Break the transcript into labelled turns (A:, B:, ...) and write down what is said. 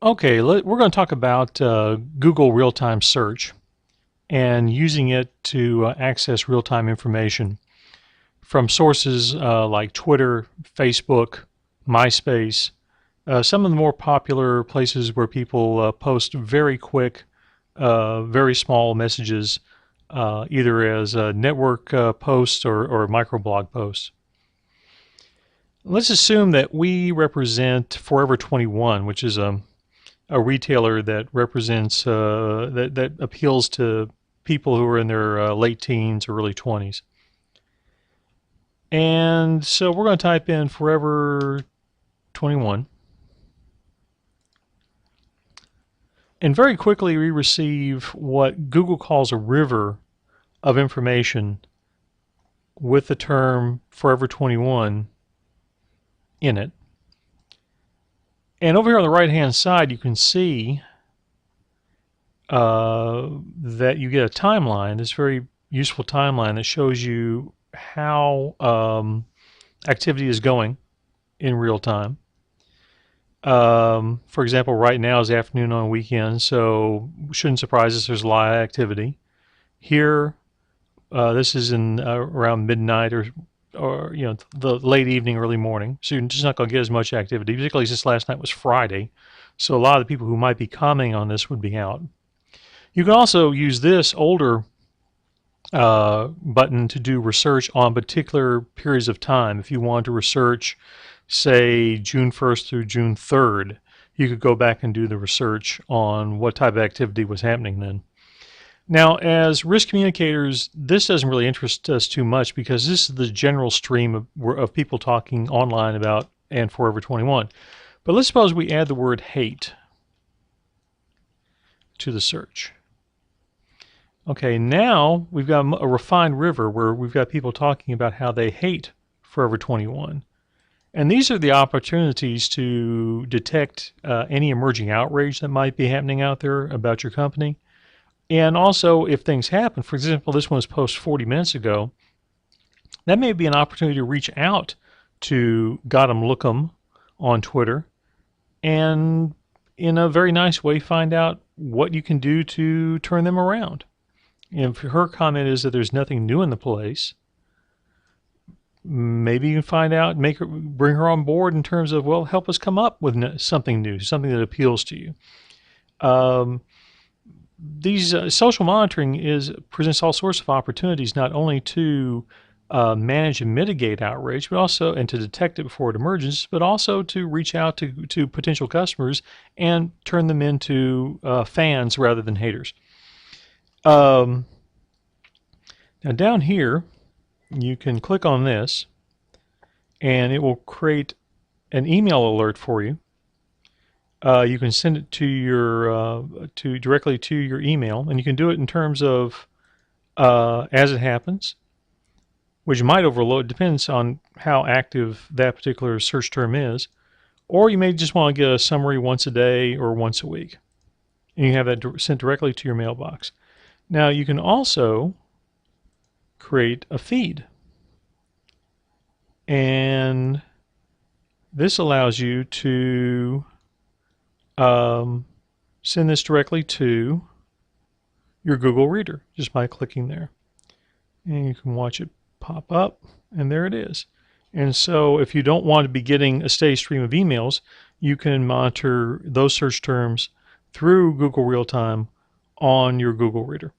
A: Okay, we're going to talk about Google Real-Time Search and using it to access real-time information from sources like Twitter, Facebook, MySpace, some of the more popular places where people post very quick, very small messages, either as network posts or microblog posts. Let's assume that we represent Forever 21, which is a retailer that represents that appeals to people who are in their late teens or early 20s. And so we're going to type in Forever 21. And very quickly we receive what Google calls a river of information with the term Forever 21 in it. And over here on the right hand side you can see that you get a timeline, this very useful timeline that shows you how activity is going in real time. For example, right now is afternoon on a weekend, so shouldn't surprise us, there's a lot of activity. Here, this is in around midnight or the late evening, early morning, so you're just not going to get as much activity, particularly since last night was Friday, so a lot of the people who might be commenting on this would be out. You can also use this older button to do research on particular periods of time. If you want to research, say, June 1st through June 3rd, you could go back and do the research on what type of activity was happening then. Now, as risk communicators, this doesn't really interest us too much because this is the general stream of people talking online about and Forever 21. But let's suppose we add the word hate to the search. Okay, now we've got a refined river where we've got people talking about how they hate Forever 21. And these are the opportunities to detect any emerging outrage that might be happening out there about your company. And also, if things happen, for example, this one was posted 40 minutes ago, that may be an opportunity to reach out to Got 'em Look 'em on Twitter and in a very nice way find out what you can do to turn them around. If her comment is that there's nothing new in the place, maybe you can find out, bring her on board in terms of, well, help us come up with something new, something that appeals to you. These social monitoring presents all sorts of opportunities, not only to manage and mitigate outrage, but also and to detect it before it emerges, but also to reach out to potential customers and turn them into fans rather than haters. Now down here, you can click on this, and it will create an email alert for you. You can send it to directly to your email, and you can do it in terms of as it happens, which might overload. Depends on how active that particular search term is, or you may just want to get a summary once a day or once a week, and you have that sent directly to your mailbox. Now you can also create a feed, and this allows you to send this directly to your Google Reader just by clicking there, and you can watch it pop up, and there it is. And so if you don't want to be getting a steady stream of emails, you can monitor those search terms through Google Real Time on your Google Reader.